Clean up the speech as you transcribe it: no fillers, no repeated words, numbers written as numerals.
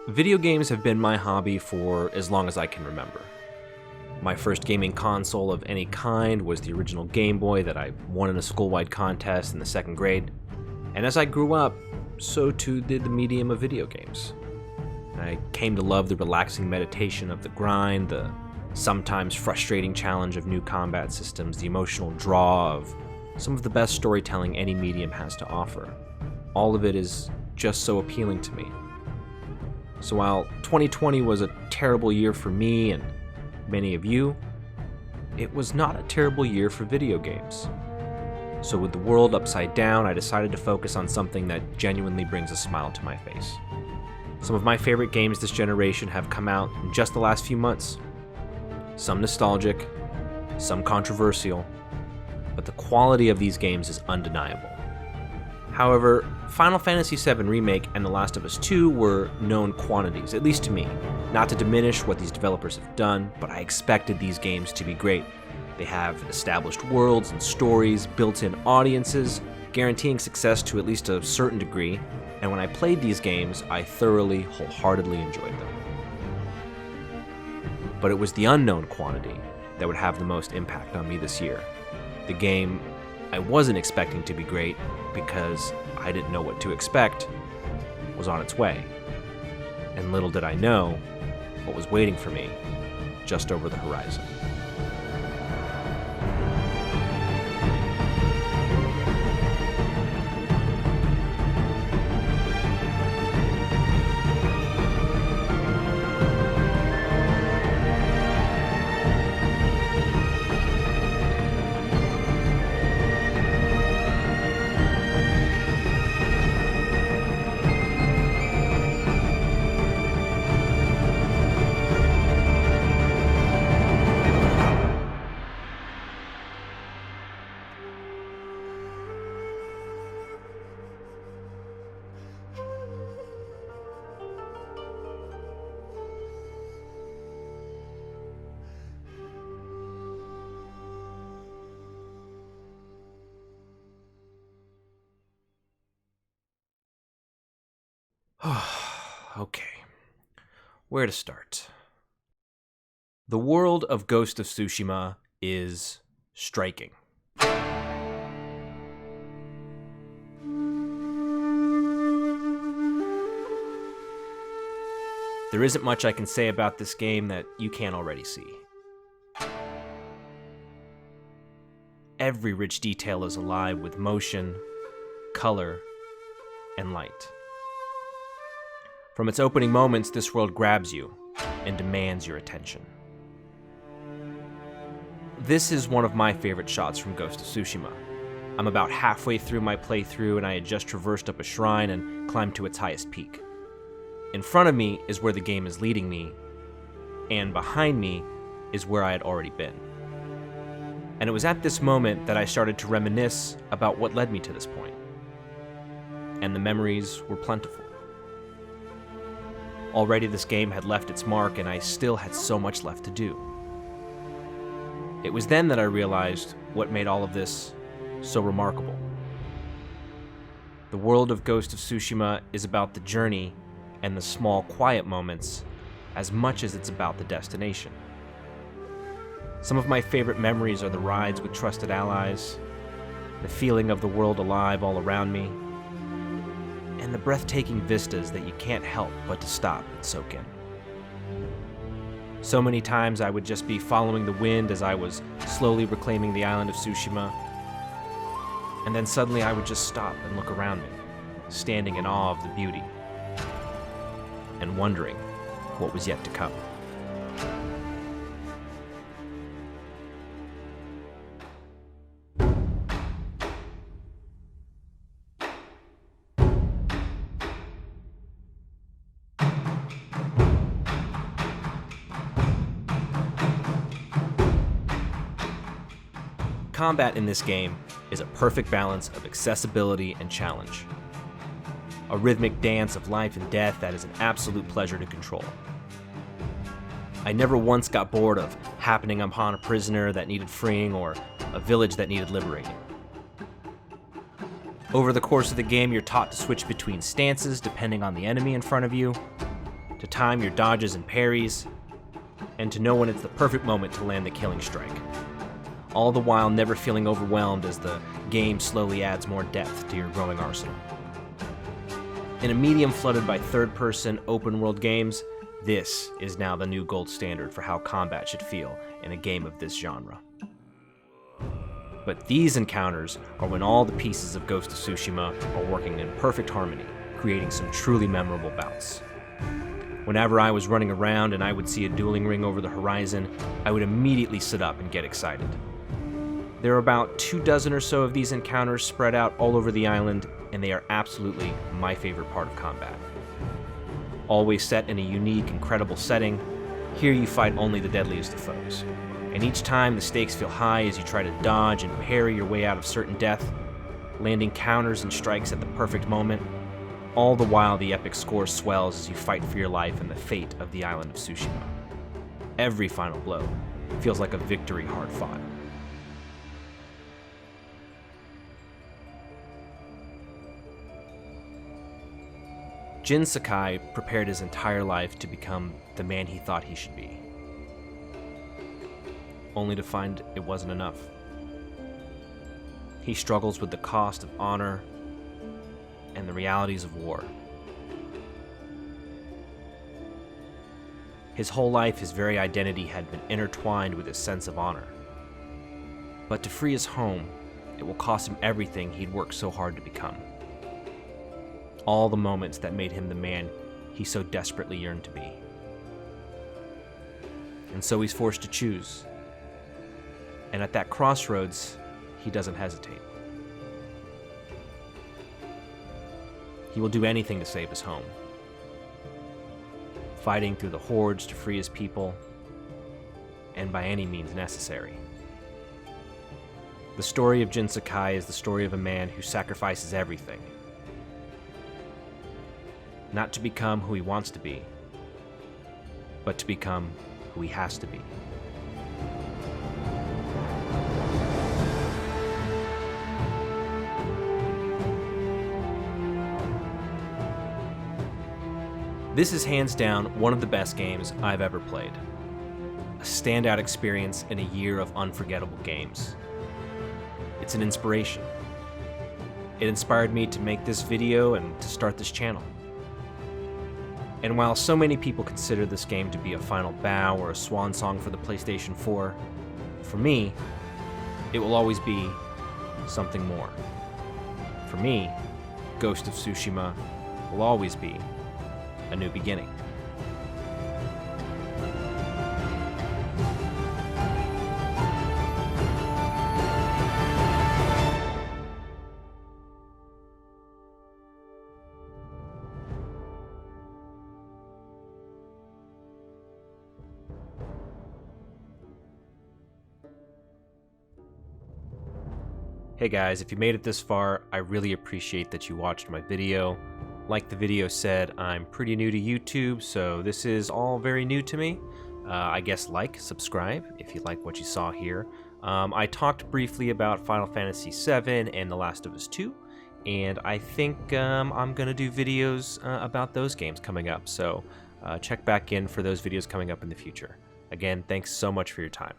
Video games have been my hobby for as long as I can remember. My first gaming console of any kind was the original Game Boy that I won in a school-wide contest in the second grade. And as I grew up, so too did the medium of video games. I came to love the relaxing meditation of the grind, the sometimes frustrating challenge of new combat systems, the emotional draw of some of the best storytelling any medium has to offer. All of it is just so appealing to me. So while 2020 was a terrible year for me and many of you, it was not a terrible year for video games. So with the world upside down, I decided to focus on something that genuinely brings a smile to my face. Some of my favorite games this generation have come out in just the last few months. Some nostalgic, some controversial, but the quality of these games is undeniable. However, Final Fantasy VII Remake and The Last of Us 2 were known quantities, at least to me. Not to diminish what these developers have done, but I expected these games to be great. They have established worlds and stories, built-in audiences, guaranteeing success to at least a certain degree, and when I played these games, I thoroughly, wholeheartedly enjoyed them. But it was the unknown quantity that would have the most impact on me this year. The game I wasn't expecting to be great because I didn't know what to expect was on its way. And little did I know what was waiting for me just over the horizon. Okay, where to start? The world of Ghost of Tsushima is striking. There isn't much I can say about this game that you can't already see. Every rich detail is alive with motion, color, and light. From its opening moments, this world grabs you and demands your attention. This is one of my favorite shots from Ghost of Tsushima. I'm about halfway through my playthrough and I had just traversed up a shrine and climbed to its highest peak. In front of me is where the game is leading me, and behind me is where I had already been. And it was at this moment that I started to reminisce about what led me to this point. And the memories were plentiful. Already this game had left its mark and I still had so much left to do. It was then that I realized what made all of this so remarkable. The world of Ghost of Tsushima is about the journey and the small, quiet moments as much as it's about the destination. Some of my favorite memories are the rides with trusted allies, the feeling of the world alive all around me, and the breathtaking vistas that you can't help but to stop and soak in. So many times I would just be following the wind as I was slowly reclaiming the island of Tsushima, and then suddenly I would just stop and look around me, standing in awe of the beauty, and wondering what was yet to come. Combat in this game is a perfect balance of accessibility and challenge. A rhythmic dance of life and death that is an absolute pleasure to control. I never once got bored of happening upon a prisoner that needed freeing or a village that needed liberating. Over the course of the game, you're taught to switch between stances depending on the enemy in front of you, to time your dodges and parries, and to know when it's the perfect moment to land the killing strike. All the while never feeling overwhelmed as the game slowly adds more depth to your growing arsenal. In a medium flooded by third-person open-world games, this is now the new gold standard for how combat should feel in a game of this genre. But these encounters are when all the pieces of Ghost of Tsushima are working in perfect harmony, creating some truly memorable bouts. Whenever I was running around and I would see a dueling ring over the horizon, I would immediately sit up and get excited. There are about 24 or so of these encounters spread out all over the island, and they are absolutely my favorite part of combat. Always set in a unique, incredible setting, here you fight only the deadliest of foes. And each time the stakes feel high as you try to dodge and parry your way out of certain death, landing counters and strikes at the perfect moment, all the while the epic score swells as you fight for your life and the fate of the island of Tsushima. Every final blow feels like a victory hard fought. Jin Sakai prepared his entire life to become the man he thought he should be, only to find it wasn't enough. He struggles with the cost of honor and the realities of war. His whole life, his very identity had been intertwined with his sense of honor. But to free his home, it will cost him everything he'd worked so hard to become. All the moments that made him the man he so desperately yearned to be. And so he's forced to choose. And at that crossroads, he doesn't hesitate. He will do anything to save his home, fighting through the hordes to free his people, and by any means necessary. The story of Jin Sakai is the story of a man who sacrifices everything, not to become who he wants to be, but to become who he has to be. This is hands down one of the best games I've ever played. A standout experience in a year of unforgettable games. It's an inspiration. It inspired me to make this video and to start this channel. And while so many people consider this game to be a final bow or a swan song for the PlayStation 4, for me, it will always be something more. For me, Ghost of Tsushima will always be a new beginning. Hey guys, if you made it this far, I really appreciate that you watched my video. Like the video said, I'm pretty new to YouTube, so this is all very new to me. I guess like, subscribe if you like what you saw here. I talked briefly about Final Fantasy VII and The Last of Us 2, and I think I'm gonna do videos about those games coming up, so check back in for those videos coming up in the future. Again, thanks so much for your time.